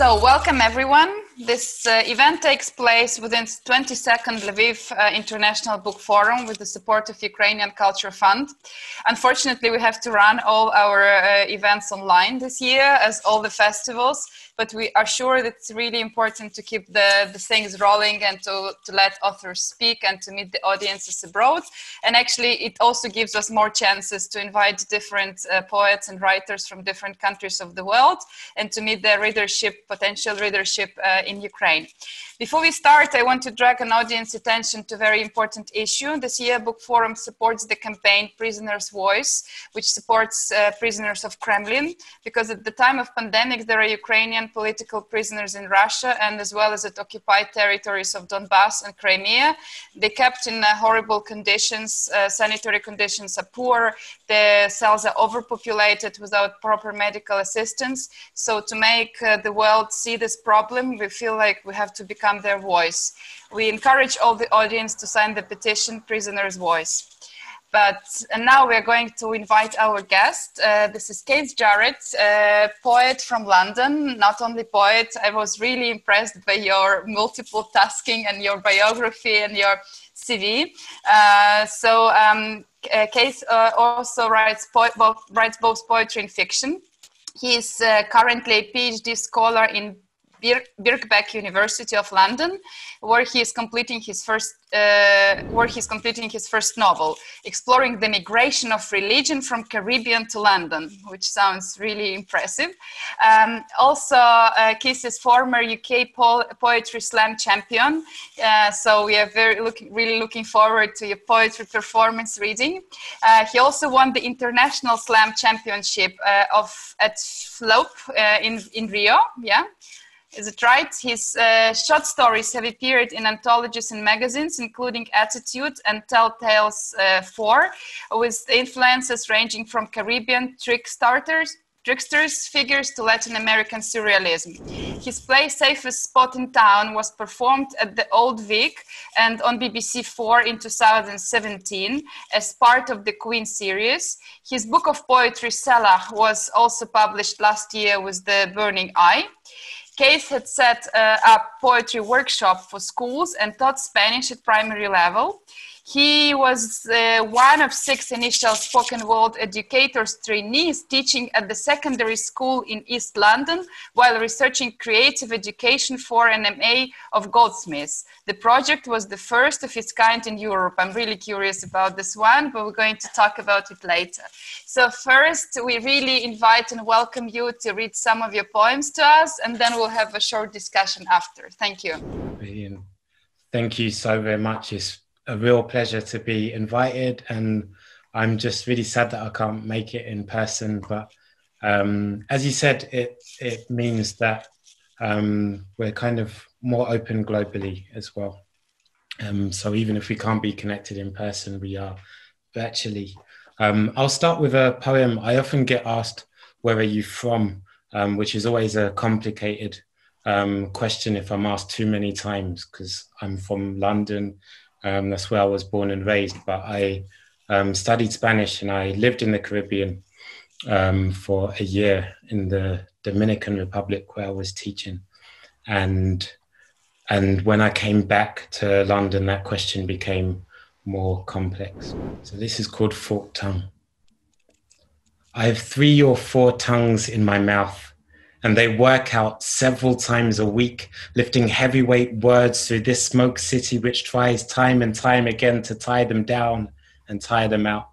So, welcome everyone. This event takes place within 22nd Lviv International Book Forum with the support of Ukrainian Culture Fund. Unfortunately, we have to run all our events online this year, as all the festivals, but we are sure that it's really important to keep the things rolling and to let authors speak and to meet the audiences abroad. And actually, it also gives us more chances to invite different poets and writers from different countries of the world and to meet their readership, potential readership in Ukraine. Before we start, I want to drag an audience attention to a very important issue. This year, BookForum supports the campaign Prisoner's Voice, which supports prisoners of Kremlin, because at the time of pandemic, there are Ukrainian political prisoners in Russia and as well as at occupied territories of Donbass and Crimea. They kept in horrible conditions, sanitary conditions are poor, the cells are overpopulated without proper medical assistance. So to make the world see this problem, we feel like we have to become their voice. We encourage all the audience to sign the petition, Prisoner's Voice. And now we're going to invite our guest. This is Кейсом Джареттом, poet from London. Not only poet, I was really impressed by your multiple tasking and your biography and your CV. Кейs also writes both poetry and fiction. He is currently a PhD scholar in Birkbeck University of London, where he is completing his first novel, exploring the migration of religion from Caribbean to London, which sounds really impressive. Kees is former UK poetry slam champion, so we are really looking forward to your poetry performance reading. He also won the International Slam Championship at Flope in Rio. Yeah. Is it right? His short stories have appeared in anthologies and magazines, including Attitude and Telltales 4, with influences ranging from Caribbean tricksters figures to Latin American surrealism. His play Safest Spot in Town was performed at the Old Vic and on BBC 4 in 2017 as part of the Queen series. His book of poetry, Stala, was also published last year with The Burning Eye. Кейс had set up poetry workshop for schools and taught Spanish at primary level. He was one of 6 initial spoken word educators trainees teaching at the secondary school in East London while researching creative education for an MA of Goldsmiths. The project was the first of its kind in Europe. I'm really curious about this one, but we're going to talk about it later. So first, we really invite and welcome you to read some of your poems to us, and then we'll have a short discussion after. Thank you. Brilliant. Thank you so very much. It's a real pleasure to be invited, and I'm just really sad that I can't make it in person, but as you said, it means that we're kind of more open globally as well. So even if we can't be connected in person, we are virtually. I'll start with a poem. I often get asked, where are you from? Which is always a complicated question if I'm asked too many times, because I'm from London. That's where I was born and raised, but I studied Spanish and I lived in the Caribbean for a year in the Dominican Republic where I was teaching. And when I came back to London, that question became more complex. So this is called Forked Tongue. I have 3 or 4 tongues in my mouth, and they work out several times a week, lifting heavyweight words through this smoke city which tries time and time again to tie them down and tire them out.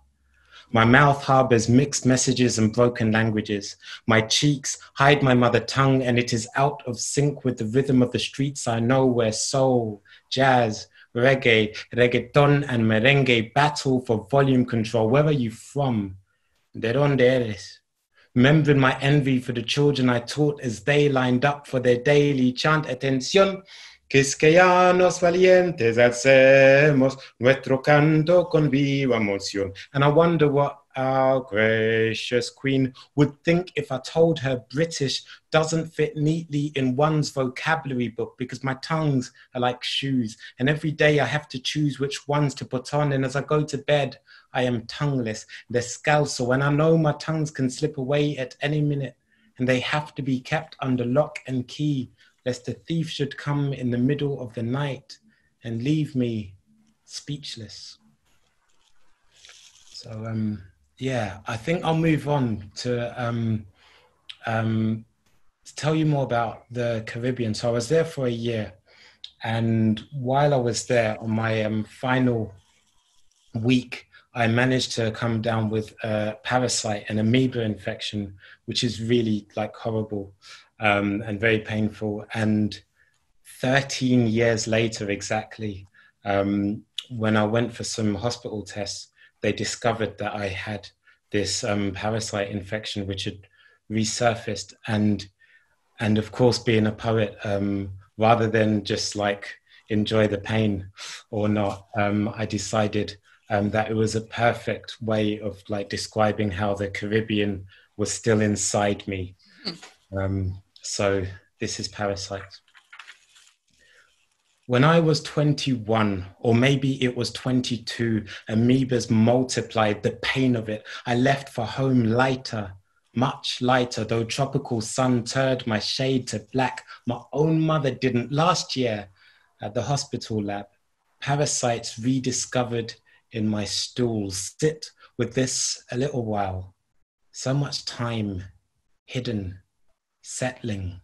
My mouth harbors mixed messages and broken languages. My cheeks hide my mother tongue, and it is out of sync with the rhythm of the streets I know, where soul, jazz, reggae, reggaeton, and merengue battle for volume control. Where are you from? De donde eres? Remembering my envy for the children I taught as they lined up for their daily chant, atención, quisqueyanos valientes hacemos nuestro canto con viva emoción. And I wonder what our gracious queen would think if I told her British doesn't fit neatly in one's vocabulary book, because my tongues are like shoes, and every day I have to choose which ones to put on, and as I go to bed, I am tongueless, descalzo, and I know my tongues can slip away at any minute, and they have to be kept under lock and key, lest a thief should come in the middle of the night and leave me speechless. So, yeah, I think I'll move on to tell you more about the Caribbean. So I was there for a year, and while I was there on my final week, I managed to come down with a parasite, an amoeba infection, which is really like horrible and very painful. And 13 years later, exactly, when I went for some hospital tests, they discovered that I had this parasite infection, which had resurfaced. And of course, being a poet, rather than just like enjoy the pain or not, I decided that it was a perfect way of like describing how the Caribbean was still inside me. So this is Parasite. When I was 21, or maybe it was 22, amoebas multiplied, the pain of it. I left for home lighter, much lighter, though tropical sun turned my shade to black. My own mother didn't. Last year at the hospital lab, parasites rediscovered in my stools. Sit with this a little while. So much time hidden, settling,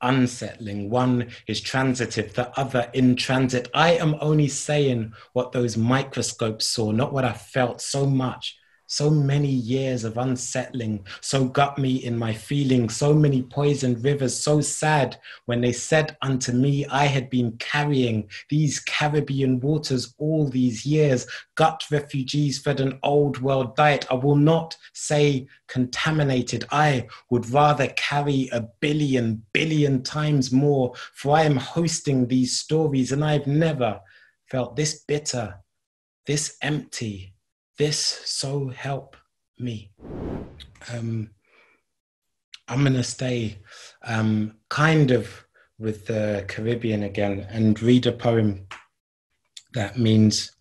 unsettling. One is transitive, the other in transit. I am only saying what those microscopes saw, not what I felt. So much, so many years of unsettling, so got me in my feelings, so many poisoned rivers, so sad when they said unto me, I had been carrying these Caribbean waters all these years, gut refugees fed an old world diet. I will not say contaminated. I would rather carry a billion times more, for I am hosting these stories and I've never felt this bitter, this empty, this, so help me. I'm going to stay kind of with the Caribbean again and read a poem that means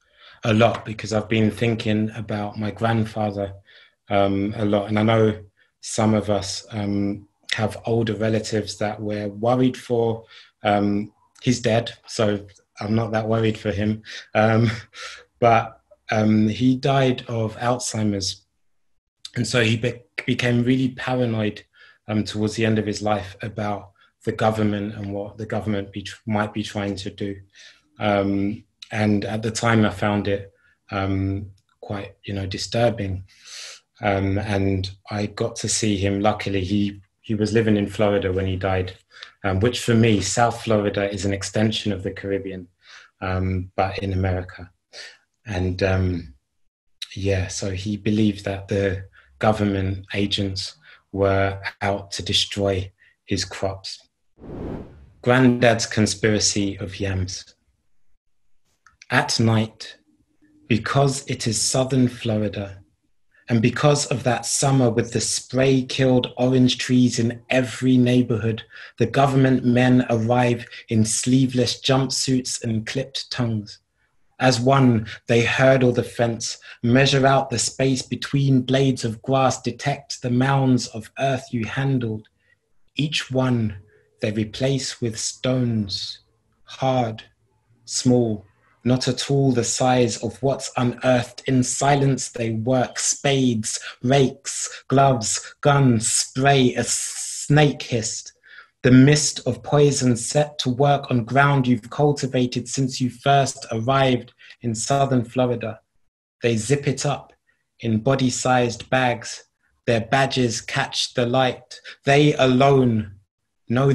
a lot, because I've been thinking about my grandfather a lot. And I know some of us have older relatives that we're worried for. He's dead, so I'm not that worried for him. But he died of Alzheimer's. And so he became really paranoid towards the end of his life about the government and what the government might be trying to do. And at the time I found it quite, disturbing. And I got to see him. Luckily, he was living in Florida when he died, which for me, South Florida is an extension of the Caribbean, but in America. And so he believed that the government agents were out to destroy his crops. Granddad's conspiracy of yams. At night, because it is southern Florida, and because of that summer with the spray-killed orange trees in every neighborhood, the government men arrive in sleeveless jumpsuits and clipped tongues. As one, they hurdle the fence, measure out the space between blades of grass, detect the mounds of earth you handled. Each one they replace with stones, hard, small, not at all the size of what's unearthed. In silence they work, spades, rakes, gloves, guns, spray, a snake hissed. The mist of poison set to work on ground you've cultivated since you first arrived in southern Florida. They zip it up in body-sized bags. Their badges catch the light. They alone know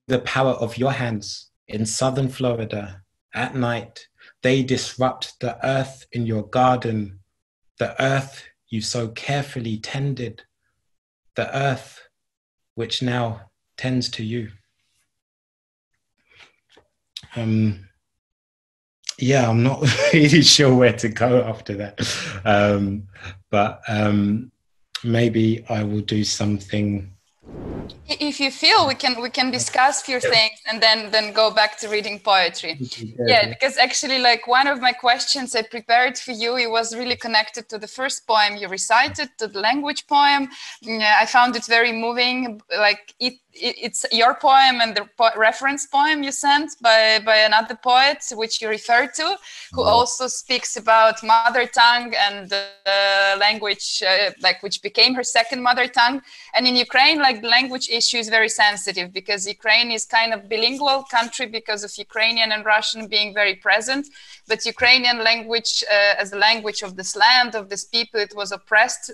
the power of your hands in southern Florida. At night, they disrupt the earth in your garden, the earth you so carefully tended, the earth which now tends to you. I'm not really sure where to go after that. But maybe I will do something If you feel, we can discuss few things and then go back to reading poetry. Yeah, because actually, like, one of my questions I prepared for you, it was really connected to the first poem you recited, to the language poem. I found it very moving. Like, it's your poem and the reference poem you sent by another poet, which you refer to, who also speaks about mother tongue and language, like, which became her second mother tongue. And in Ukraine, like, the language issue is very sensitive, because Ukraine is kind of bilingual country because of Ukrainian and Russian being very present. But Ukrainian language, as a language of this land, of this people, it was oppressed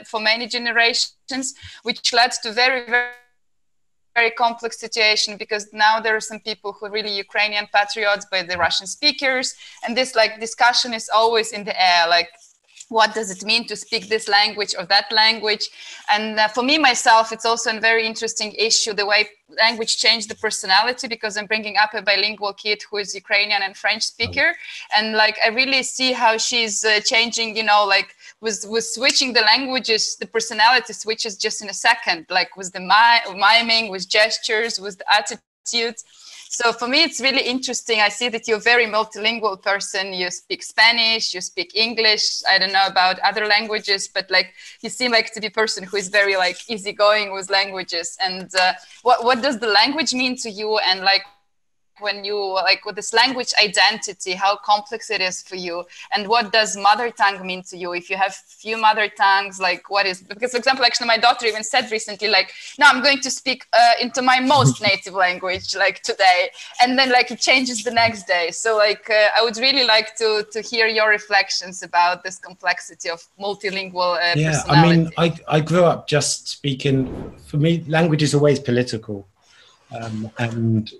for many generations, which led to very complex situation, because now there are some people who are really Ukrainian patriots by the Russian speakers, and this, like, discussion is always in the air, like, what does it mean to speak this language or that language? And for me, myself, it's also a very interesting issue, the way language changed the personality, because I'm bringing up a bilingual kid who is Ukrainian and French speaker. And, like, I really see how she's changing, you know, like, with switching the languages, the personality switches just in a second, like with the miming, with gestures, with the attitudes. So for me, it's really interesting. I see that you're a very multilingual person. You speak Spanish, you speak English. I don't know about other languages, but, like, you seem like to be a person who is very, like, easygoing with languages. And what does the language mean to you? And, like, when you, like, with this language identity, how complex it is for you, and what does mother tongue mean to you? If you have few mother tongues, like, what is, because, for example, actually my daughter even said recently, like, no, I'm going to speak into my most native language, like, today, and then, like, it changes the next day. So, like, I would really like to hear your reflections about this complexity of multilingual personality. I mean, I grew up just speaking, for me, language is always political, and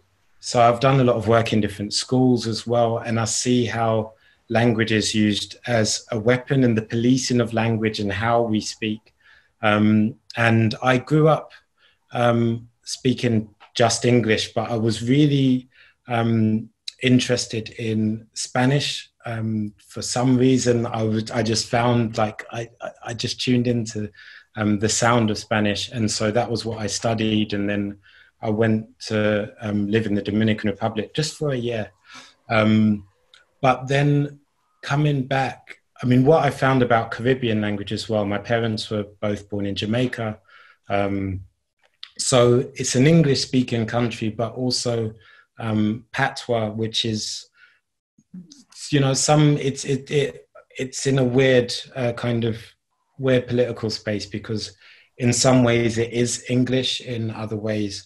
so I've done a lot of work in different schools as well, and I see how language is used as a weapon, and the policing of language and how we speak. And I grew up speaking just English, but I was really interested in Spanish. For some reason, I just found, like, I just tuned into the sound of Spanish, and so that was what I studied. And then I went to live in the Dominican Republic just for a year. But then coming back, I mean, what I found about Caribbean language as well, my parents were both born in Jamaica. So it's an English-speaking country, but also Patois, which is, you know, it's in a weird kind of weird political space, because in some ways it is English, in other ways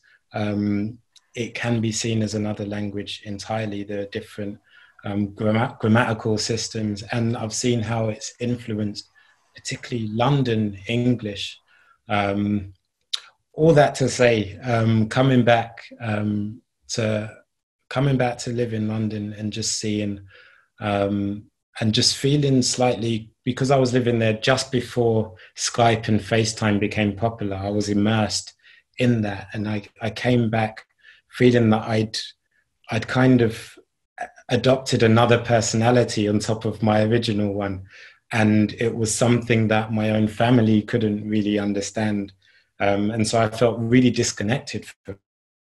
it can be seen as another language entirely. There are different grammatical systems, and I've seen how it's influenced, particularly London English. All that to say, coming back to live in London and just seeing and just feeling slightly, because I was living there just before Skype and FaceTime became popular, I was immersed in that, and I came back feeling that I'd kind of adopted another personality on top of my original one, and it was something that my own family couldn't really understand, and so I felt really disconnected for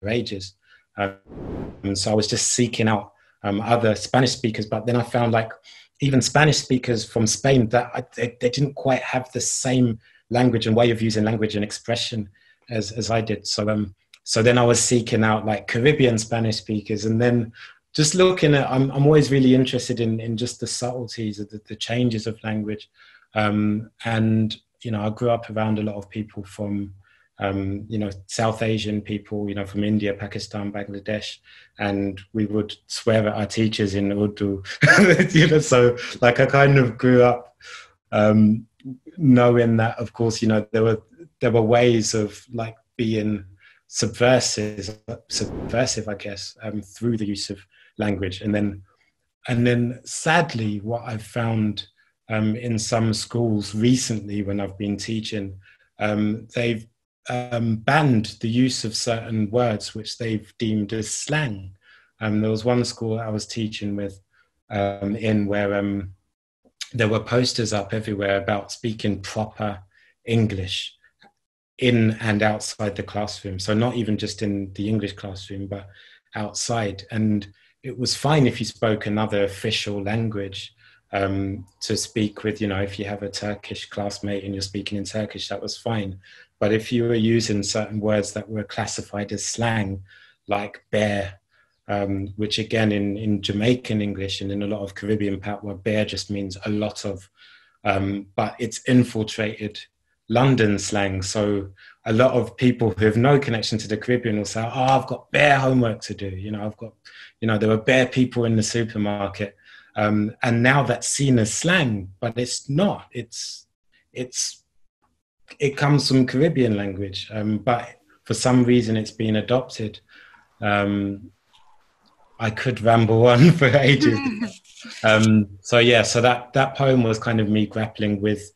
ages, and so I was just seeking out other Spanish speakers. But then I found, like, even Spanish speakers from Spain, that they didn't quite have the same language and way of using language and expression as I did. So then I was seeking out, like, Caribbean Spanish speakers, and then just looking at, I'm always really interested in just the subtleties of the changes of language. And, you know, I grew up around a lot of people from, you know, South Asian people, you know, from India, Pakistan, Bangladesh, and we would swear at our teachers in Urdu, you know, so, like, I kind of grew up knowing that, of course, you know, there were ways of, like, being subversive, I guess, through the use of language. And then sadly, what I've found in some schools recently when I've been teaching, they've banned the use of certain words which they've deemed as slang. There was one school I was teaching with where there were posters up everywhere about speaking proper English. in and outside the classroom. So not even just in the English classroom, but outside. And it was fine if you spoke another official language, to speak with, you know, if you have a Turkish classmate and you're speaking in Turkish, that was fine. But if you were using certain words that were classified as slang, like bear, which again in Jamaican English and in a lot of Caribbean patois, bear just means a lot of, but it's infiltrated London slang. So a lot of people who have no connection to the Caribbean will say, oh, I've got bare homework to do. You know, there were bare people in the supermarket. And now that's seen as slang, but it's not. It comes from Caribbean language, but for some reason it's been adopted. I could ramble on for ages. So that poem was kind of me grappling with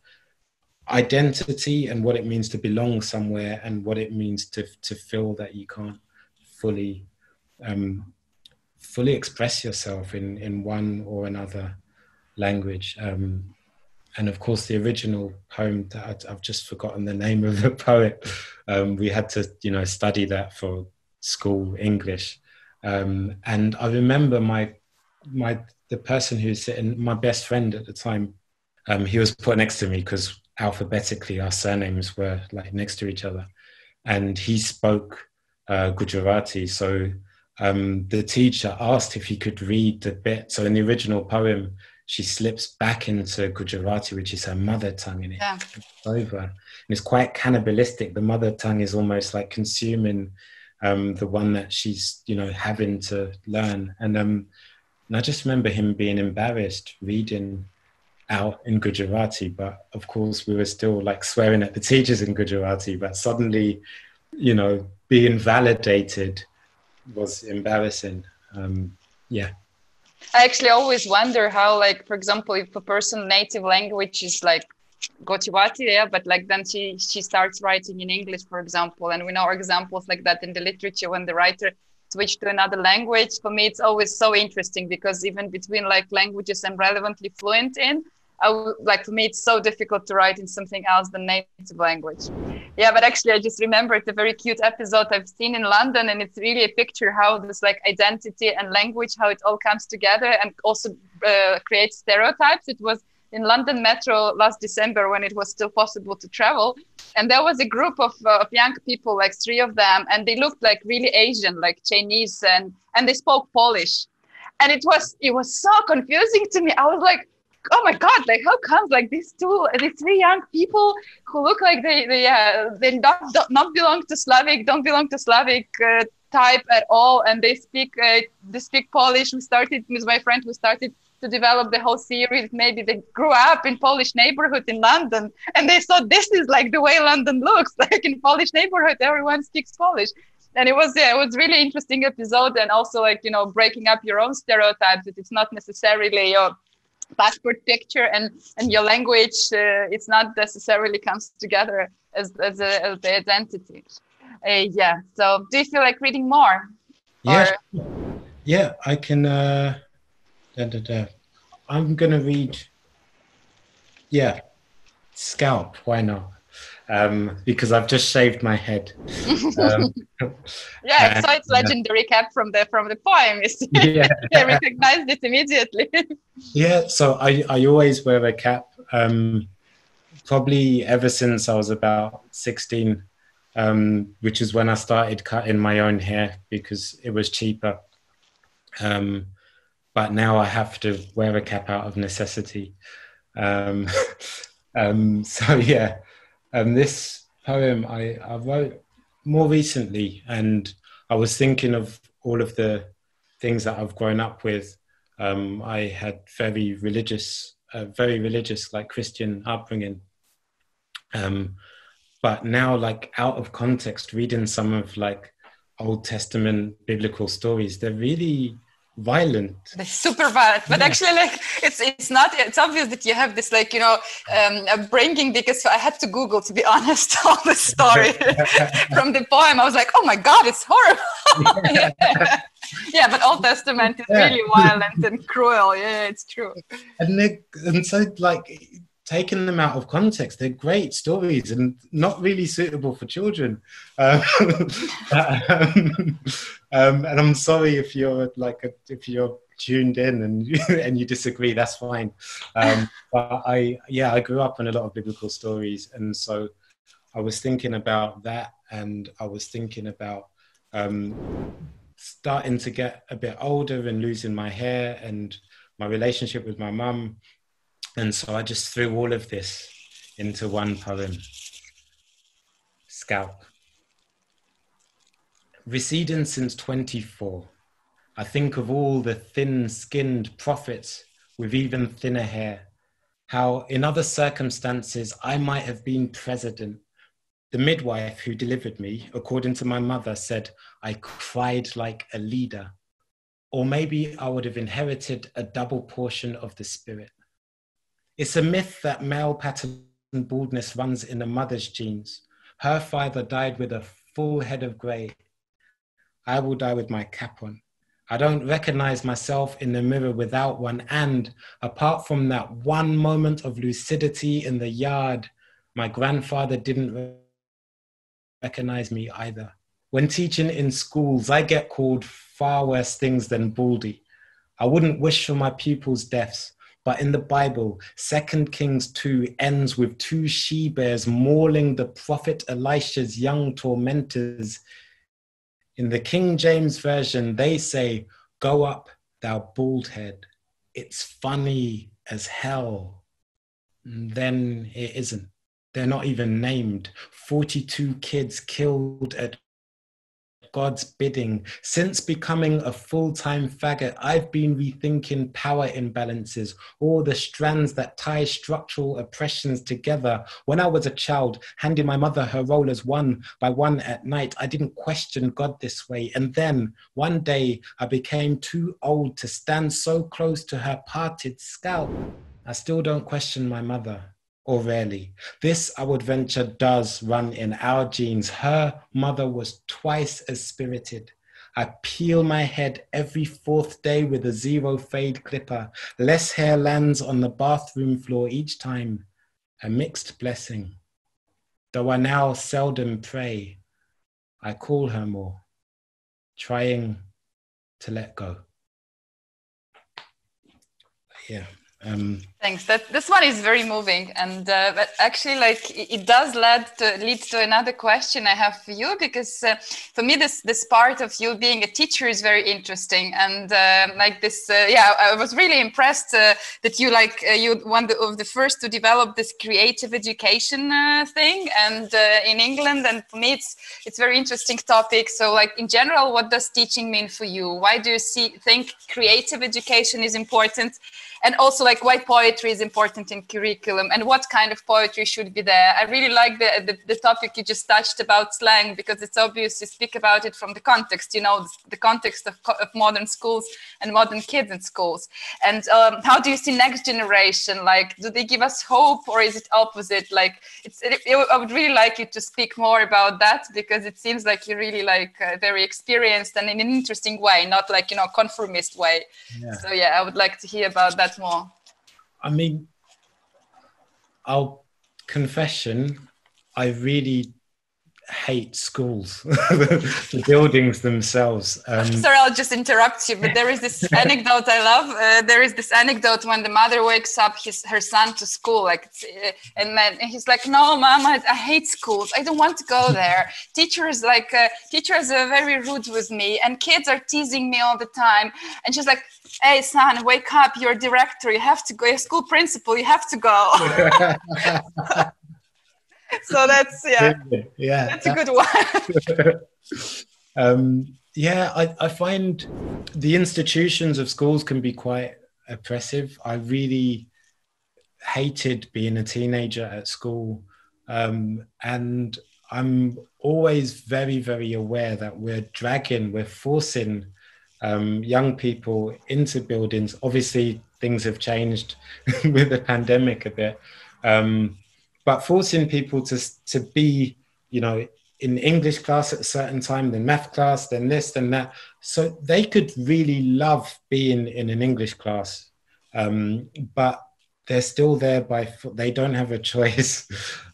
identity and what it means to belong somewhere and what it means to feel that you can't fully express yourself in one or another language. And of course, the original poem that I've just forgotten the name of the poet. We had to, you know, study that for school English. And I remember the person who's sitting, my best friend at the time, he was put next to me because alphabetically our surnames were like next to each other. And he spoke Gujarati. So the teacher asked if he could read the bit. So in the original poem, she slips back into Gujarati, which is her mother tongue, and it's over. And it's quite cannibalistic. The mother tongue is almost like consuming the one that she's, you know, having to learn. And I just remember him being embarrassed reading out in Gujarati, but of course we were still like swearing at the teachers in Gujarati, but suddenly, you know, being validated was embarrassing. I actually always wonder how, like, for example, if a person's native language is like Gujarati, but like then she starts writing in English, for example, and we know examples like that in the literature when the writer switched to another language. For me, it's always so interesting because even between like languages I'm relevantly fluent in, for me, it's so difficult to write in something else than native language. Yeah, but actually, I just remembered a very cute episode I've seen in London, and it's really a picture how this like identity and language, how it all comes together and also creates stereotypes. It was in London Metro last December when it was still possible to travel. And there was a group of young people, like 3 of them, and they looked like really Asian, like Chinese, and they spoke Polish. And it was so confusing to me. I was like, oh my God, like how comes like these 3 young people who look like they not belong to Slavic, don't belong to Slavic type at all, and they speak Polish. We started with my friend, to develop the whole series. Maybe they grew up in Polish neighborhood in London, and they thought this is like the way London looks, like in Polish neighborhood, everyone speaks Polish. And it was really interesting episode, and also like, you know, breaking up your own stereotypes, that it's not necessarily your passport picture and your language, it's not necessarily comes together as the identity. So do you feel like reading more? Yeah, I can. I'm gonna read. Yeah, Scalp. Why not? Because I've just shaved my head. I saw its legendary cap from the poem. I recognized it immediately. Yeah, so I always wear a cap. Probably ever since I was about 16, which is when I started cutting my own hair because it was cheaper. But now I have to wear a cap out of necessity. This poem I wrote more recently, and I was thinking of all of the things that I've grown up with. I had very religious, like Christian upbringing. But now, like out of context, reading some of like Old Testament biblical stories, they're really violent. They're super violent, but actually, like it's obvious that you have this, like, you know, upbringing, because I had to Google, to be honest, all the story from the poem. I was like, oh my God, it's horrible. But Old Testament is really violent and cruel. Yeah, it's true. And so like taken them out of context. They're great stories and not really suitable for children. And I'm sorry if you're if you're tuned in and you disagree, that's fine. But I grew up on a lot of biblical stories, and so I was thinking about that, and I was thinking about starting to get a bit older and losing my hair and my relationship with my mum. And so I just threw all of this into one poem. Scalp. Receding since 24, I think of all the thin-skinned prophets with even thinner hair, how in other circumstances I might have been president. The midwife who delivered me, according to my mother, said I cried like a leader, or maybe I would have inherited a double portion of the spirit. It's a myth that male pattern baldness runs in a mother's genes. Her father died with a full head of grey. I will die with my cap on. I don't recognize myself in the mirror without one. And apart from that one moment of lucidity in the yard, my grandfather didn't recognize me either. When teaching in schools, I get called far worse things than baldy. I wouldn't wish for my pupils' deaths. But in the Bible, 2 Kings 2 ends with 2 she-bears mauling the prophet Elisha's young tormentors. In the King James Version, they say, "Go up, thou bald head." It's funny as hell. And then it isn't. They're not even named. 42 kids killed at God's bidding. Since becoming a full-time faggot, I've been rethinking power imbalances, all the strands that tie structural oppressions together. When I was a child, handing my mother her rollers one by one at night, I didn't question God this way. And then one day I became too old to stand so close to her parted scalp. I still don't question my mother. Or rarely. This, I would venture, does run in our genes. Her mother was twice as spirited. I peel my head every 4th day with a 0 fade clipper. Less hair lands on the bathroom floor each time. A mixed blessing. Though I now seldom pray, I call her more, trying to let go. Yeah. Thanks. This one is very moving, and but actually, like it does lead to another question I have for you, because for me, this part of you being a teacher is very interesting, and like this, I was really impressed that you you one of the first to develop this creative education thing, and in England, and for me, it's very interesting topic. So, like in general, what does teaching mean for you? Why do you think creative education is important? And also, like, why poetry is important in curriculum, and what kind of poetry should be there. I really like the topic you just touched about slang, because it's obvious you speak about it from the context, you know, the context of modern schools and modern kids in schools. And how do you see next generation? Like, do they give us hope, or is it opposite? Like, I would really like you to speak more about that, because it seems like you're really very experienced and in an interesting way, not like, you know, conformist way. Yeah. So yeah, I would like to hear about that more. I mean, confession, I really hate schools, the buildings themselves. Sorry, I'll just interrupt you, but there is this anecdote I love. There is this anecdote when the mother wakes up her son to school, and then he's like, "No, Mama, I hate schools. I don't want to go there. Teachers are very rude with me, and kids are teasing me all the time." And she's like, "Hey, son, wake up. You're a director. You have to go. You're a school principal. You have to go." So that's that's a good one. I find the institutions of schools can be quite oppressive. I really hated being a teenager at school, and I'm always very, very aware that we're forcing young people into buildings. Obviously, things have changed with the pandemic a bit. But forcing people to be, you know, in English class at a certain time, then math class, then this, then that. So they could really love being in an English class. But they're still there they don't have a choice.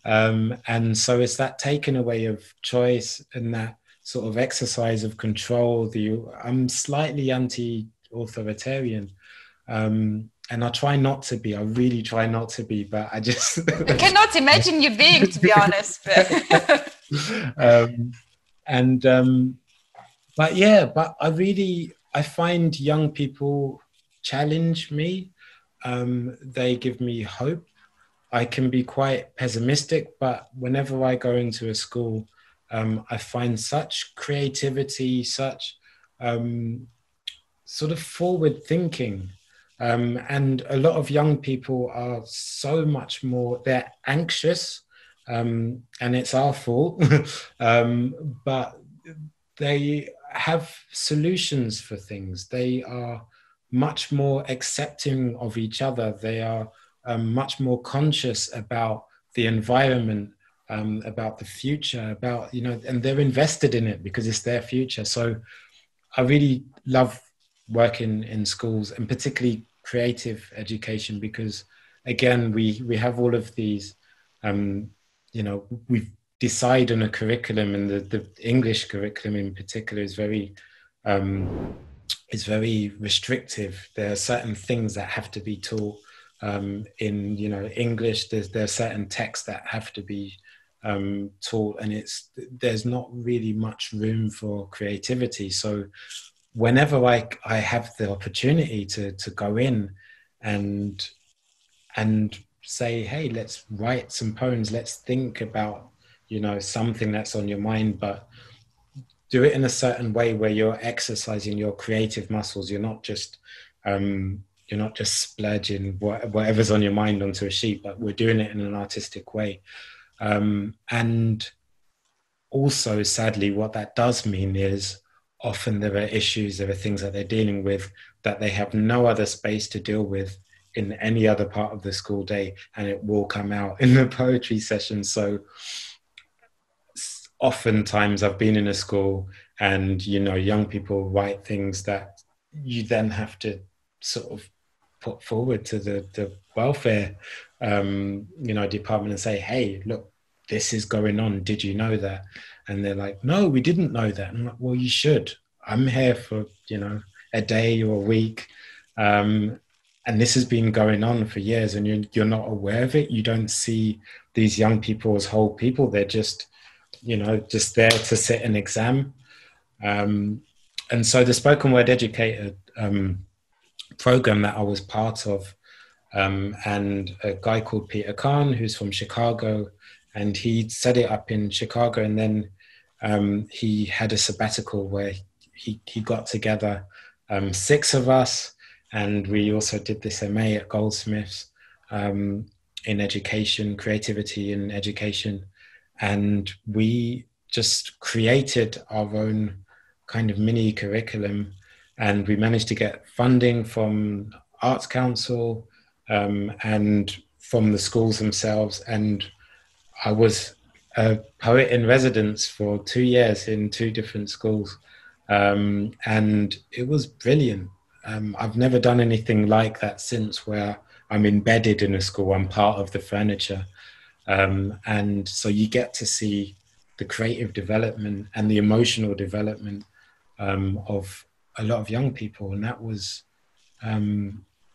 And so it's that taking away of choice and that sort of exercise of control. I'm slightly anti-authoritarian. And I try not to be, I really try not to be, but I just... I cannot imagine you being, to be honest. But yeah, but I find young people challenge me. They give me hope. I can be quite pessimistic, but whenever I go into a school, I find such creativity, such sort of forward thinking. And a lot of young people are so much more, they're anxious, and it's our fault, but they have solutions for things. They are much more accepting of each other. They are much more conscious about the environment, about the future, about, and they're invested in it because it's their future. So I really love working in schools, and particularly creative education, because again, we have all of these, we decide on a curriculum, and the English curriculum in particular is very restrictive. There are certain things that have to be taught in English. There are certain texts that have to be taught, and there's not really much room for creativity. So whenever I have the opportunity to go in and say, hey, let's write some poems, let's think about, something that's on your mind, but do it in a certain way where you're exercising your creative muscles. You're not just splurging whatever's on your mind onto a sheet, but we're doing it in an artistic way. And also, sadly, what that does mean is often there are issues, there are things that they're dealing with that they have no other space to deal with in any other part of the school day, and it will come out in the poetry session. So oftentimes I've been in a school and, young people write things that you then have to sort of put forward to the welfare, department and say, hey, look, this is going on. Did you know that? And they're like, no, we didn't know that. And I'm like, well, you should. I'm here for, a day or a week. And this has been going on for years, and you're not aware of it. You don't see these young people as whole people. They're just, just there to sit an exam. And so the spoken word educator program that I was part of, and a guy called Peter Kahn, who's from Chicago, and he set it up in Chicago, and then he had a sabbatical where he got together 6 of us, and we also did this MA at Goldsmiths in education, creativity in education, and we just created our own kind of mini curriculum, and we managed to get funding from Arts Council and from the schools themselves, and I was a poet in residence for 2 years in 2 different schools, and it was brilliant. I've never done anything like that since, where I'm embedded in a school, I'm part of the furniture, and so you get to see the creative development and the emotional development of a lot of young people, and that was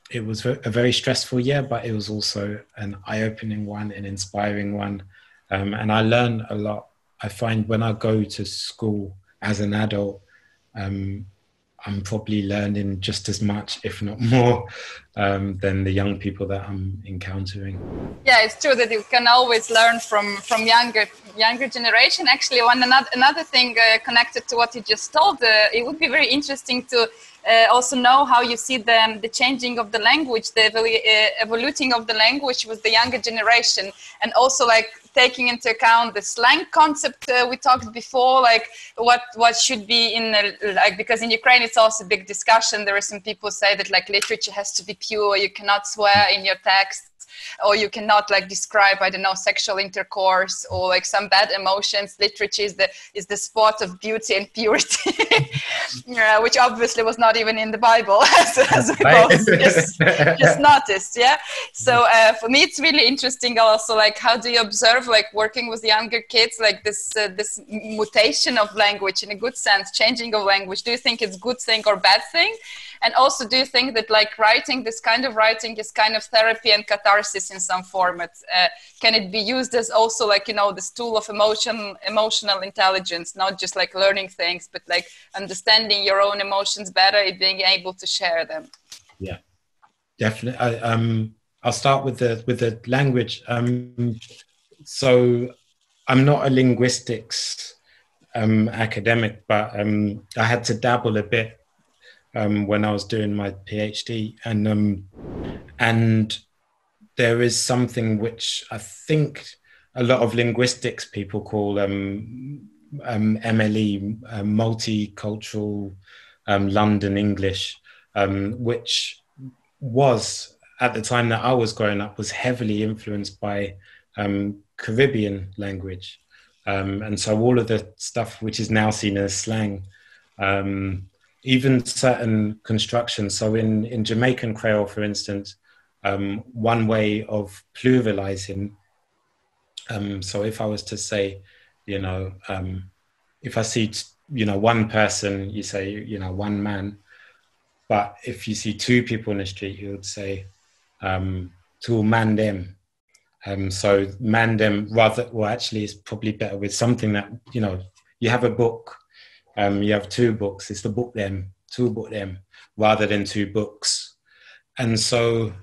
it was a very stressful year, but it was also an eye-opening one, an inspiring one. And I learn a lot. I find when I go to school as an adult, I'm probably learning just as much, if not more, than the young people that I'm encountering. Yeah, it's true that you can always learn from younger generation. Actually, another thing connected to what you just told, it would be very interesting to also know how you see the changing of the language, the evoluting of the language with the younger generation, and also like taking into account the slang concept we talked before, like what should be in because in Ukraine it's also a big discussion. There are some people say that like literature has to be pure, you cannot swear in your texts. or you cannot like describe, I don't know, sexual intercourse or like some bad emotions. Literature is the spot of beauty and purity, which obviously was not even in the Bible, as we both just noticed. Yeah. So for me, it's really interesting also, like, how do you observe, like, working with younger kids, like this mutation of language in a good sense, changing of language? Do you think it's good thing or bad thing? And also, do you think that like writing, this kind of writing is kind of therapy and catharsis in some format? Can it be used as also like, you know, this tool of emotional intelligence, not just like learning things, but like understanding your own emotions better and being able to share them? Yeah, definitely. I'll start with the language. So I'm not a linguistics academic, but I had to dabble a bit when I was doing my PhD, and there is something which I think a lot of linguistics people call MLE, multicultural London English, which was, at the time that I was growing up, was heavily influenced by Caribbean language. And so all of the stuff which is now seen as slang, even certain constructions. So in Jamaican Creole, for instance, one way of pluralizing, so if I was to say, you know, if I see, you know, one person, you say, you know, one man. But if you see two people in the street, you would say, two man them. So man them, rather, well, actually it's probably better with something that, you know, you have a book, you have two books, it's the book them, two book them, rather than two books. And so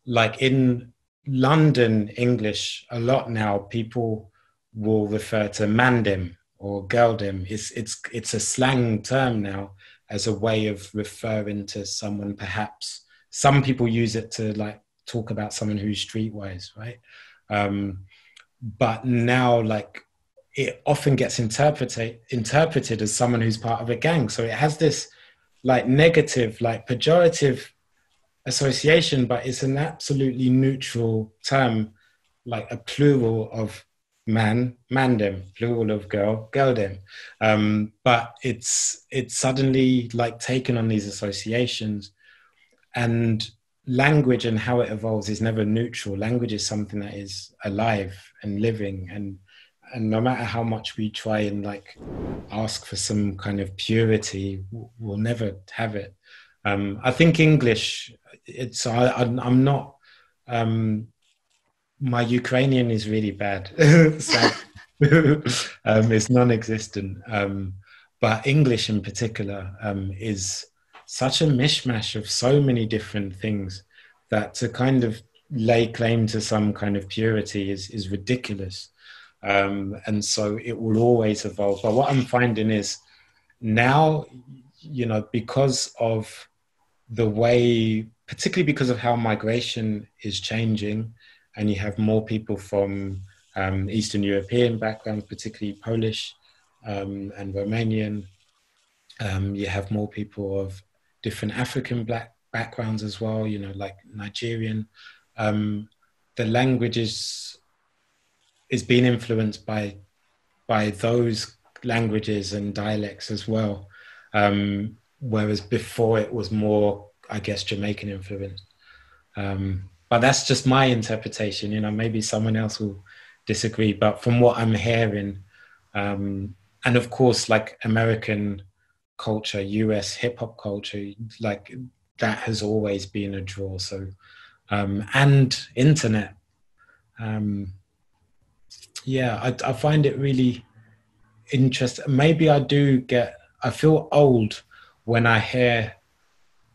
like in London English, a lot now people will refer to man them or girl them. It's a slang term now as a way of referring to someone. Perhaps some people use it to like talk about someone who's streetwise, right? But now like it often gets interpreted as someone who's part of a gang. So it has this like negative, like pejorative association, but it's an absolutely neutral term, like a plural of man them, plural of girl them. But it's suddenly like taken on these associations, and language and how it evolves is never neutral. Language is something that is alive and living, and no matter how much we try and like ask for some kind of purity, we'll never have it. I think English, I'm not, my Ukrainian is really bad. It's non-existent. But English in particular is such a mishmash of so many different things that to kind of lay claim to some kind of purity is ridiculous. And so it will always evolve. But what I'm finding is now, you know, because of the way, particularly because of how migration is changing, and you have more people from Eastern European backgrounds, particularly Polish and Romanian. You have more people of different African black backgrounds as well, you know, like Nigerian. The language is being influenced by those languages and dialects as well. Whereas before it was more, I guess, Jamaican influence. But that's just my interpretation, you know, maybe someone else will disagree. But from what I'm hearing, and of course, like American culture, US hip hop culture, like that has always been a draw. So, and internet. Yeah, I find it really interesting. Maybe I feel old when I hear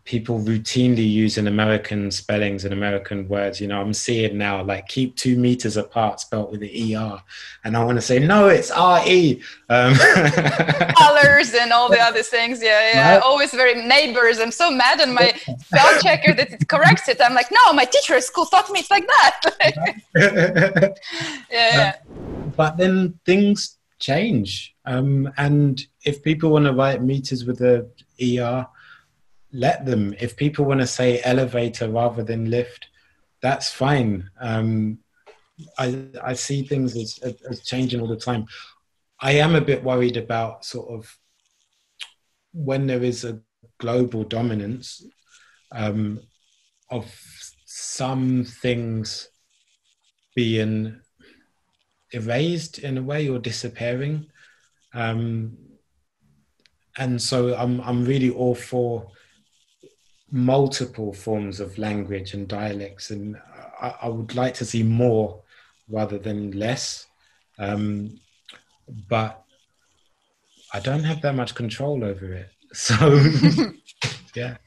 people routinely using American spellings and American words. You know, I'm seeing now like keep 2 meters apart spelled with the ER. And I want to say, no, it's RE. Colors and all the other things. Yeah. Right? Always very neighbors. I'm so mad at my spell checker that it corrects it. I'm like, no, my teacher at school taught me it's like that. Yeah. But then things change. And if people want to write meters with the ER, let them. If people want to say elevator rather than lift, that's fine. I see things as changing all the time. I am a bit worried about sort of when there is a global dominance of some things being erased in a way or disappearing. And so I'm really all for multiple forms of language and dialects, and I would like to see more rather than less. But I don't have that much control over it. So, yeah.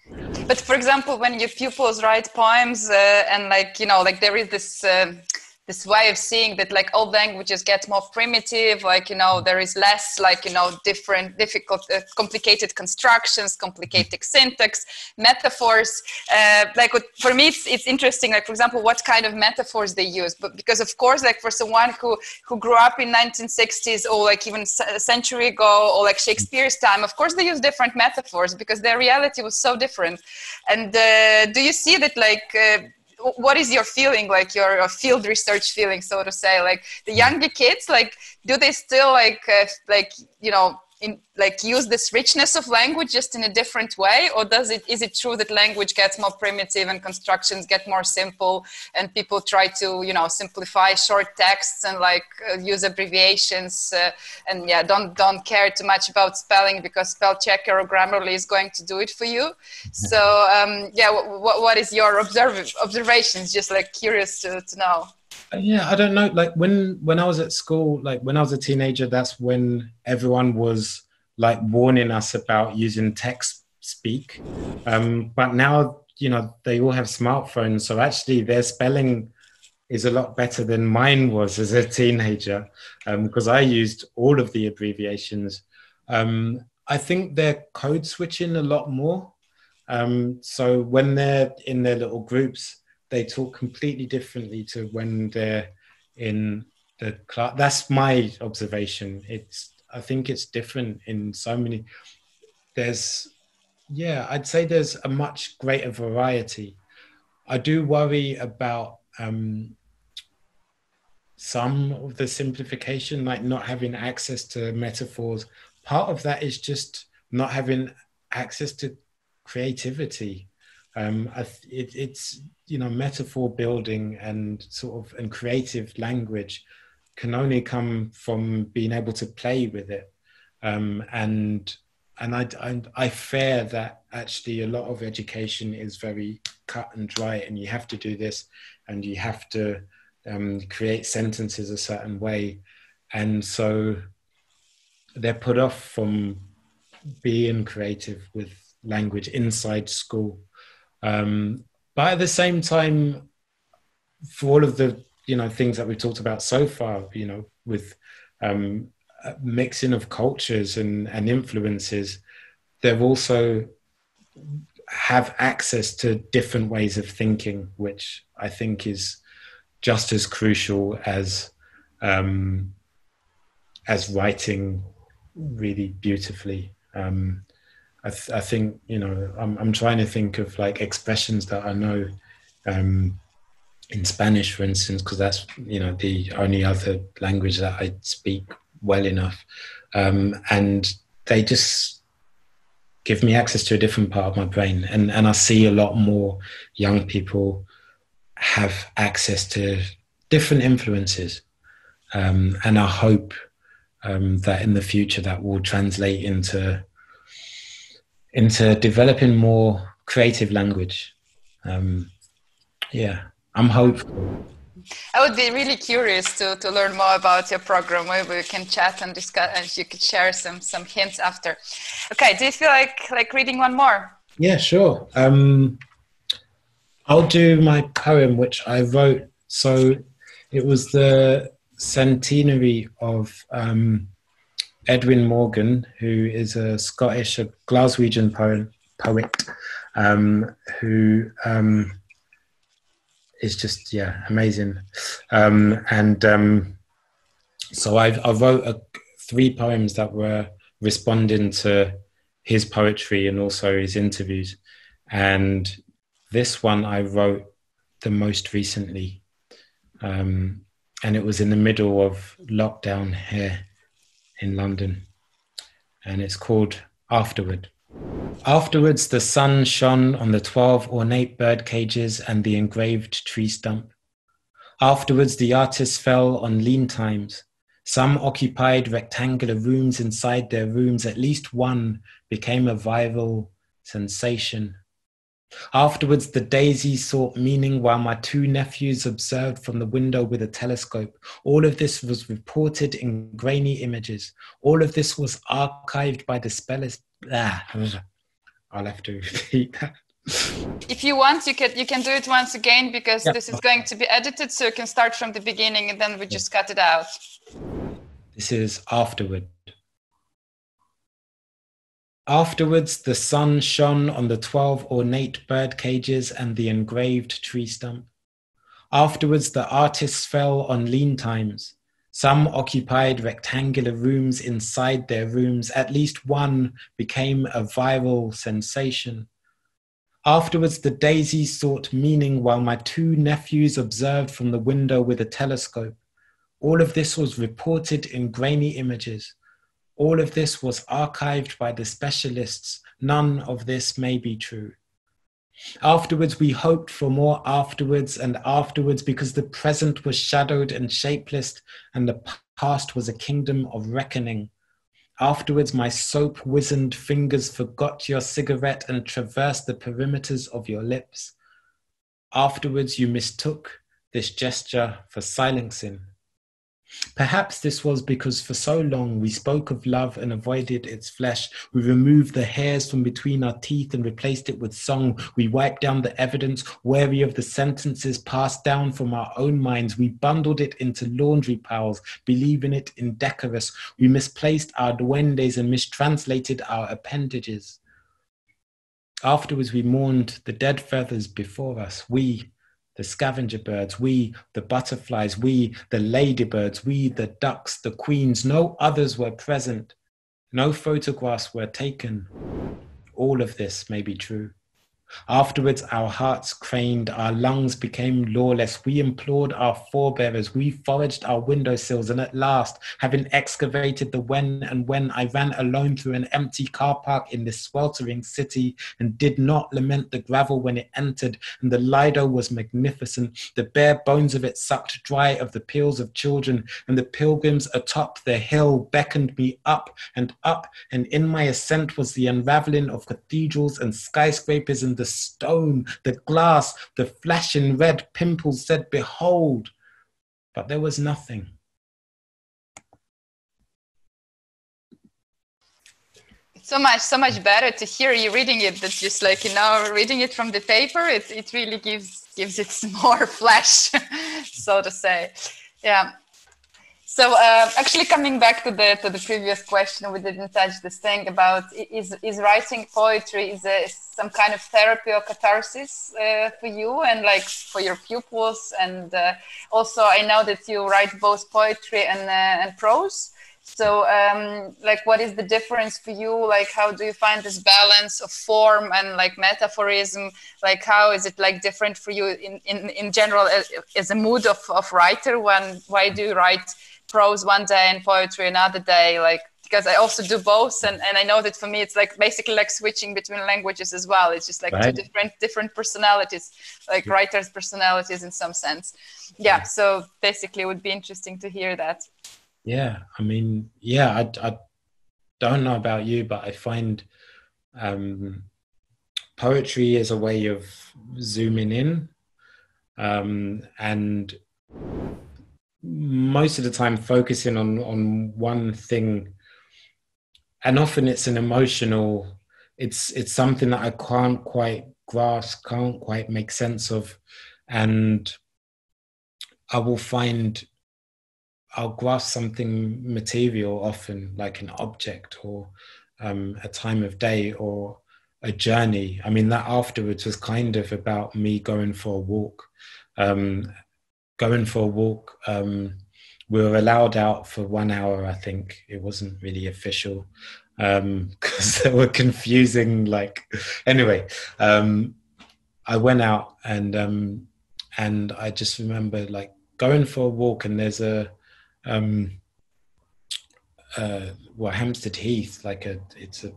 But for example, when your pupils write poems and like, you know, like there is this this way of seeing that like old languages get more primitive, like, you know, there is less like, you know, difficult, complicated constructions, complicated syntax, metaphors. Like for me, it's interesting, like, for example, what kind of metaphors they use. But because of course, like for someone who grew up in 1960s or like even a century ago or like Shakespeare's time, of course they use different metaphors because their reality was so different. And do you see that like, what is your feeling, like your field research feeling, so to say, like the younger kids, like, do they still like, you know, like use this richness of language just in a different way? Or is it true that language gets more primitive and constructions get more simple and people try to, you know, simplify short texts and like use abbreviations and yeah, don't care too much about spelling because spell checker or Grammarly is going to do it for you. So yeah, what is your observations? Just like curious to know. Yeah, I don't know. Like when I was at school, like when I was a teenager, that's when everyone was like warning us about using text speak. But now, you know, they all have smartphones. So actually their spelling is a lot better than mine was as a teenager, because I used all of the abbreviations. I think they're code switching a lot more. So when they're in their little groups, they talk completely differently to when they're in the class. That's my observation. I think it's different in so many. I'd say there's a much greater variety. I do worry about some of the simplification, like not having access to metaphors. Part of that is just not having access to creativity. It's, you know, metaphor building and creative language can only come from being able to play with it. And I fear that actually a lot of education is very cut and dry, and you have to do this and you have to create sentences a certain way. And so they're put off from being creative with language inside school. But at the same time, for all of the, you know, things that we've talked about so far, you know, with mixing of cultures and influences, they've also have access to different ways of thinking, which I think is just as crucial as writing really beautifully. I think, you know, I'm trying to think of like expressions that I know in Spanish, for instance, because that's, you know, the only other language that I speak well enough. And they just give me access to a different part of my brain. And I see a lot more young people have access to different influences. And I hope that in the future that will translate into developing more creative language. Yeah, I'm hopeful. I would be really curious to learn more about your program. Maybe we can chat and discuss, and you could share some hints after. Okay, do you feel like reading one more? Yeah, sure. I'll do my poem, which I wrote. So it was the centenary of Edwin Morgan, who is a Glaswegian poet, who is just, yeah, amazing. So I wrote 3 poems that were responding to his poetry and also his interviews. And this one I wrote the most recently. And it was in the middle of lockdown here in London. And it's called Afterward. Afterwards, the sun shone on the 12 ornate bird cages and the engraved tree stump. Afterwards, the artist fell on lean times. Some occupied rectangular rooms inside their rooms. At least one became a viral sensation. Afterwards, the daisy sought meaning while my two nephews observed from the window with a telescope. All of this was reported in grainy images. All of this was archived by the spellers. I'll have to repeat that. If you want, you can do it once again, because this is going to be edited, so you can start from the beginning and then we just cut it out. This is Afterward. Afterwards, the sun shone on the 12 ornate bird cages and the engraved tree stump. Afterwards, the artists fell on lean times. Some occupied rectangular rooms inside their rooms. At least one became a viral sensation. Afterwards, the daisies sought meaning while my two nephews observed from the window with a telescope. All of this was reported in grainy images. All of this was archived by the specialists. None of this may be true. Afterwards, we hoped for more afterwards and afterwards, because the present was shadowed and shapeless and the past was a kingdom of reckoning. Afterwards, my soap-wizened fingers forgot your cigarette and traversed the perimeters of your lips. Afterwards, you mistook this gesture for silencing. Perhaps this was because for so long we spoke of love and avoided its flesh. We removed the hairs from between our teeth and replaced it with song. We wiped down the evidence, wary of the sentences passed down from our own minds. We bundled it into laundry piles, believing it indecorous. We misplaced our duendes and mistranslated our appendages. Afterwards, we mourned the dead feathers before us. We, the scavenger birds, we, the butterflies, we, the ladybirds, we, the ducks, the queens. No others were present. No photographs were taken. All of this may be true. Afterwards, our hearts craned, our lungs became lawless. We implored our forebearers, we foraged our windowsills, and at last, having excavated the when, I ran alone through an empty car park in this sweltering city and did not lament the gravel when it entered, and the Lido was magnificent. The bare bones of it sucked dry of the peels of children, and the pilgrims atop the hill beckoned me up, and in my ascent was the unraveling of cathedrals and skyscrapers, and the stone, the glass, the flashing red pimples said, behold, but there was nothing. It's so much better to hear you reading it than just like, reading it from the paper. It really gives it more flesh, so to say. Yeah. So actually coming back to the previous question, we didn't touch this thing about is writing poetry is some kind of therapy or catharsis for you and like for your pupils, and also I know that you write both poetry and prose. So like what is the difference for you? Like how do you find this balance of form and like metaphorism? Like how is it like different for you in general as a mood of writer? Why do you write prose one day and poetry another day? Like, because I also do both, and I know that for me it's like basically like switching between languages as well. It's just like right. Two different personalities, like writers' personalities in some sense. Yeah, so basically it would be interesting to hear that. Yeah, I mean, yeah, I don't know about you, but I find poetry is a way of zooming in, and most of the time focusing on one thing, and often it's an emotional, it's something that I can't quite grasp, can't quite make sense of, and I'll grasp something material, often like an object or a time of day or a journey. I mean, that afterwards was kind of about me going for a walk. We were allowed out for 1 hour, I think. It wasn't really official because they were confusing. Like, anyway, I went out and and I just remember like going for a walk, and there's a Hampstead Heath, it's a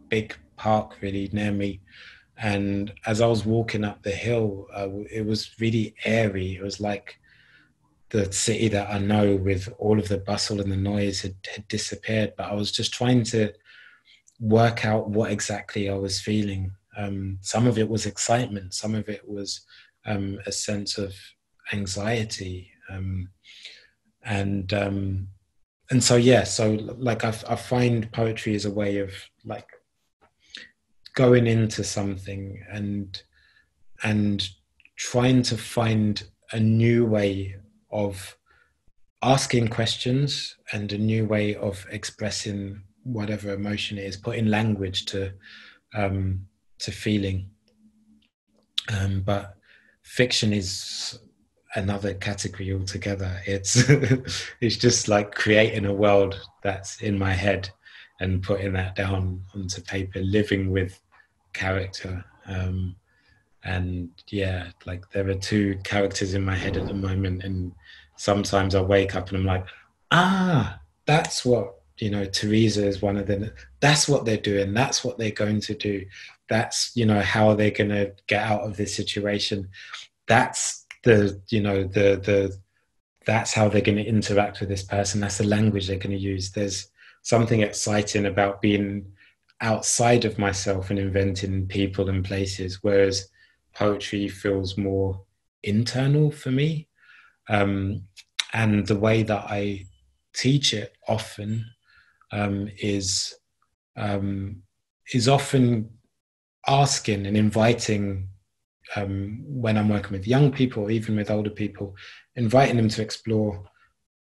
big park really near me. And as I was walking up the hill, it was really airy. It was like the city that I know, with all of the bustle and the noise, had disappeared. But I was just trying to work out what exactly I was feeling. Some of it was excitement. Some of it was a sense of anxiety. And so, yeah, so like I find poetry as a way of like going into something and trying to find a new way of asking questions and a new way of expressing whatever emotion it is, putting language to feeling. But fiction is another category altogether. It's it's just like creating a world that's in my head and putting that down onto paper, living with character. And yeah, like there are two characters in my head at the moment, and sometimes I wake up and I'm like, that's what, you know, Teresa is one of them. That's what they're doing. That's what they're going to do. That's, you know, how they're going to get out of this situation. That's the, you know, that's how they're going to interact with this person. That's the language they're going to use. There's something exciting about being outside of myself and inventing people and places, whereas poetry feels more internal for me. And the way that I teach it often is often asking and inviting, when I'm working with young people or even with older people, inviting them to explore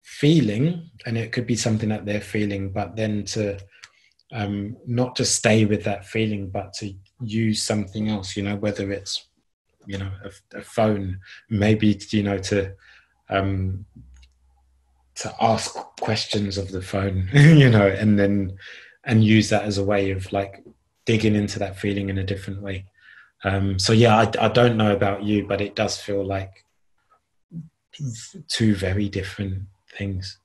feeling, and it could be something that they're feeling, but then to not just stay with that feeling, but to use something else, you know, whether it's, you know, a phone, maybe, you know, to ask questions of the phone, you know, and use that as a way of like digging into that feeling in a different way. So yeah, I don't know about you, but it does feel like two very different things.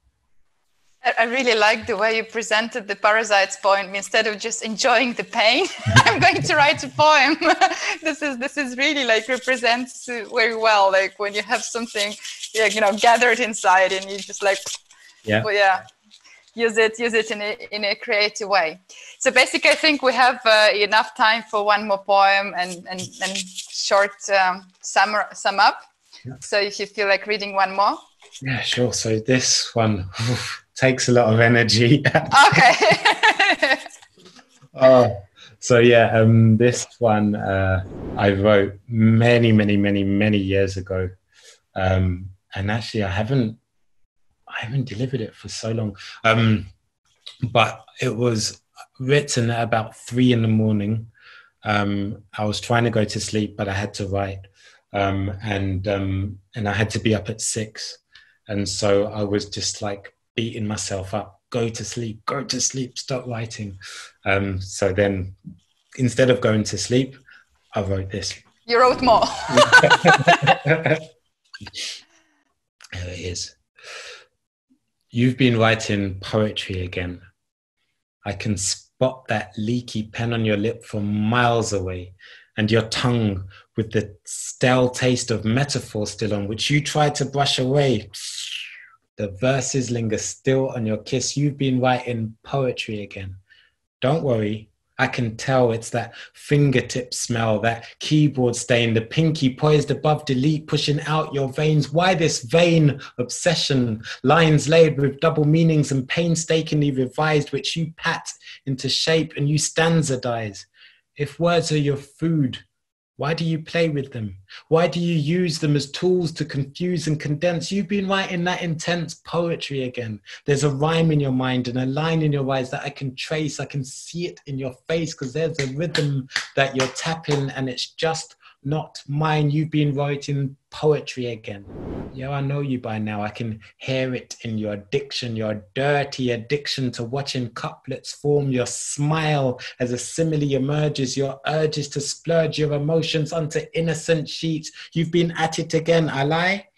I really like the way you presented the parasites poem. Instead of just enjoying the pain, I'm going to write a poem. This is really like represents very well, like when you have something, you know, gathered inside, and you just like, well, yeah, use it in a creative way. So basically, I think we have enough time for one more poem and short sum up. Yeah. So if you feel like reading one more. Yeah, sure. So this one takes a lot of energy. Okay. So yeah, this one I wrote many years ago, and actually I haven't delivered it for so long. But it was written at about 3 a.m. I was trying to go to sleep, but I had to write, and I had to be up at 6. And so I was just like beating myself up, go to sleep, stop writing. So then instead of going to sleep, I wrote this. You wrote more. There it is. You've been writing poetry again. I can spot that leaky pen on your lip from miles away, and your tongue with the stale taste of metaphor still on, which you tried to brush away. The verses linger still on your kiss. You've been writing poetry again. Don't worry, I can tell it's that fingertip smell, that keyboard stain, the pinky poised above delete, pushing out your veins. Why this vain obsession? Lines laid with double meanings and painstakingly revised, which you pat into shape and you stanzadize. If words are your food, why do you play with them? Why do you use them as tools to confuse and condense? You've been writing that intense poetry again. There's a rhyme in your mind and a line in your eyes that I can trace. I can see it in your face because there's a rhythm that you're tapping, and it's just not mine. You've been writing poetry again. Yeah, I know you by now. I can hear it in your diction, your dirty addiction to watching couplets form, your smile as a simile emerges, your urges to splurge your emotions onto innocent sheets. You've been at it again, I lie?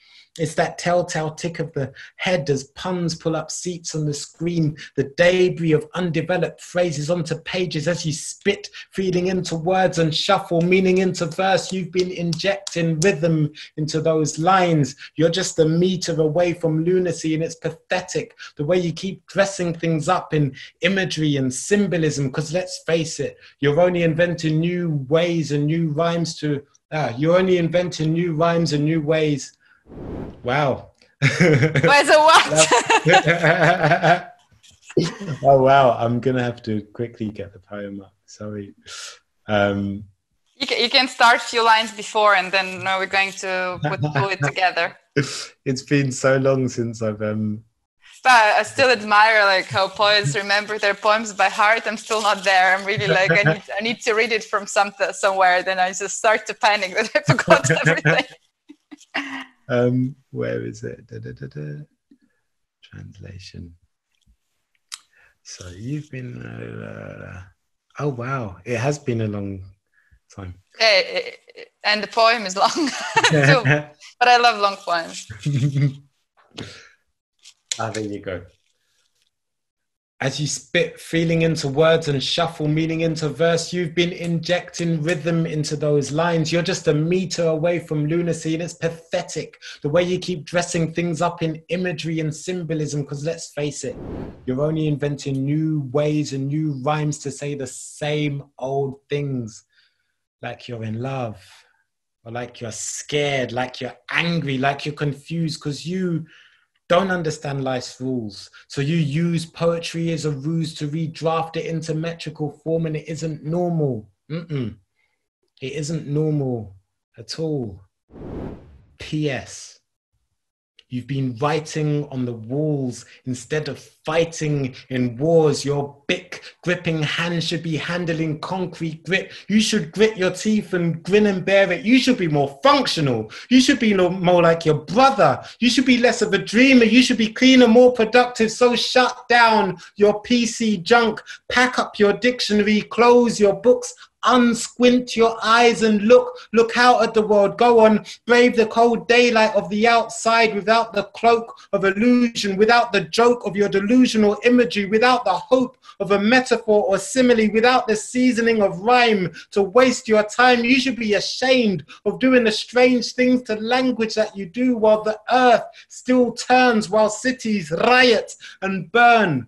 It's that telltale tick of the head as puns pull up seats on the screen, the debris of undeveloped phrases onto pages as you spit, feeding into words and shuffle meaning into verse. You've been injecting rhythm into those lines. You're just a meter away from lunacy, and it's pathetic the way you keep dressing things up in imagery and symbolism, because let's face it, you're only inventing new ways and new rhymes to... you're only inventing new rhymes and new ways. Wow. Where's the what? Oh, wow. I'm going to have to quickly get the poem up. Sorry. You can start a few lines before, and then we're going to pull it together. It's been so long since I've... But I still admire like how poets remember their poems by heart. I'm still not there. I'm really like, I need to read it from somewhere. Then I just start to panic that I forgot everything. Where is it? Translation. So you've been oh wow, it has been a long time. And the poem is long too, but I love long poems. There you go. As you spit feeling into words and shuffle meaning into verse, you've been injecting rhythm into those lines. You're just a meter away from lunacy, and it's pathetic the way you keep dressing things up in imagery and symbolism, because let's face it, you're only inventing new ways and new rhymes to say the same old things, like you're in love, or like you're scared, like you're angry, like you're confused, because you don't understand life's rules. So you use poetry as a ruse to redraft it into metrical form, and it isn't normal. It isn't normal at all. P.S. You've been writing on the walls instead of fighting in wars. Your big gripping hand should be handling concrete grip. You should grit your teeth and grin and bear it. You should be more functional. You should be more like your brother. You should be less of a dreamer. You should be cleaner, more productive. So shut down your PC junk. Pack up your dictionary. Close your books. Unsquint your eyes and look out at the world. Go on, brave the cold daylight of the outside without the cloak of illusion, without the joke of your delusional imagery, without the hope of a metaphor or simile, without the seasoning of rhyme to waste your time. You should be ashamed of doing the strange things to language that you do while the earth still turns, while cities riot and burn.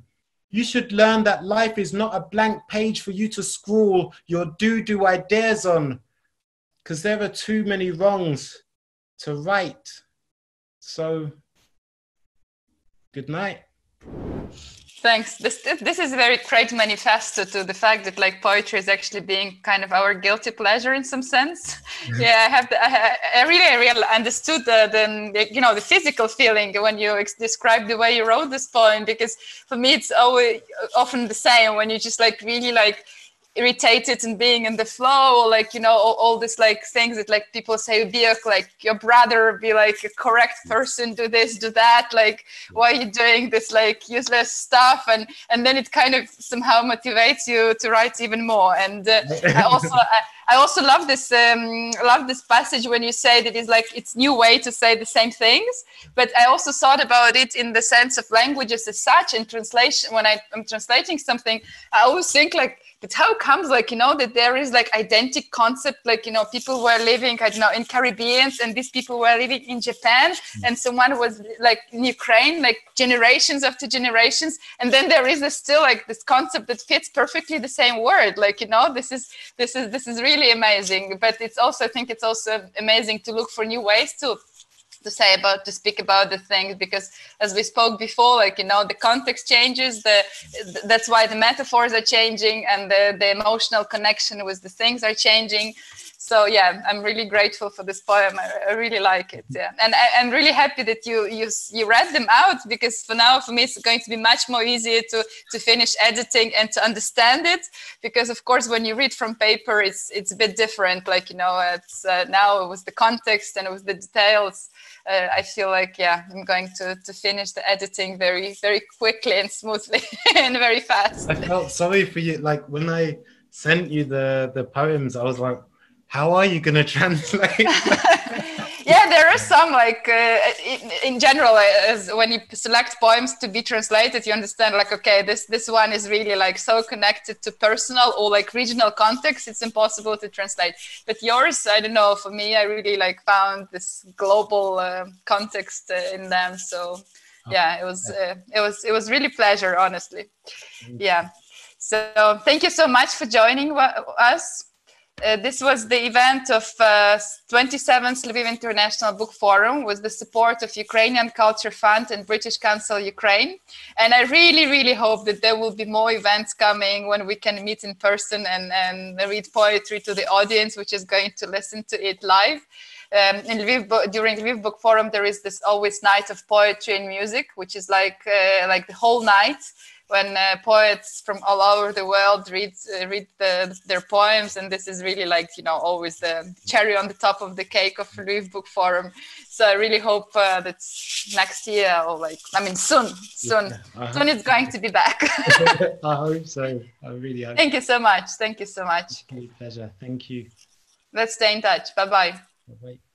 You should learn that life is not a blank page for you to scrawl your do-do ideas on, because there are too many wrongs to right. So, good night. Thanks. This is a very great manifesto to the fact that like poetry is actually being kind of our guilty pleasure in some sense. Yeah, I really understood the physical feeling when you described the way you wrote this poem, because for me it's always often the same when you just like really like irritated and being in the flow, like, you know, all this like things that like people say, be like your brother, be like a correct person, do this, do that, like why are you doing this like useless stuff, and then it kind of somehow motivates you to write even more. And I also love this passage when you say that it's new way to say the same things, but I also thought about it in the sense of languages as such. In translation, when I'm translating something, I always think like, but how comes, like, you know, that there is like identical concept, like, you know, people were living, I don't know, in Caribbeans, and these people were living in Japan, and someone was like in Ukraine, like generations after generations, and then there is still like this concept that fits perfectly the same word, like, you know, this is really amazing. But it's also, I think it's also amazing to look for new ways to speak about the things, because as we spoke before, like, you know, the context changes, that's why the metaphors are changing, and the emotional connection with the things are changing. So yeah, I'm really grateful for this poem. I really like it. Yeah, and I'm really happy that you read them out, because for me it's going to be much more easier to finish editing and to understand it. Because of course, when you read from paper, it's a bit different. Like, you know, it's now with the context and with the details. I feel like, yeah, I'm going to finish the editing very, very quickly and smoothly and very fast. I felt sorry for you. Like when I sent you the poems, I was like, how are you going to translate? Yeah, there are some, like in general, when you select poems to be translated, you understand, like, okay, this one is really like so connected to personal or like regional context, it's impossible to translate. But yours, I don't know, for me, I really like found this global context in them. So yeah, it was really pleasure, honestly. Yeah. So thank you so much for joining us. This was the event of 27th Lviv International Book Forum with the support of Ukrainian Culture Fund and British Council Ukraine. And I really, really hope that there will be more events coming when we can meet in person and read poetry to the audience, which is going to listen to it live. In Lviv, during Lviv Book Forum, there is this always night of poetry and music, which is like the whole night, when poets from all over the world read their poems. And this is really like, you know, always the cherry on the top of the cake of Lviv Book Forum. So I really hope that next year, or like, I mean, soon it's going to be back. I hope so. I really hope. Thank you so much. Thank you so much. It's a pleasure. Thank you. Let's stay in touch. Bye-bye. Bye-bye.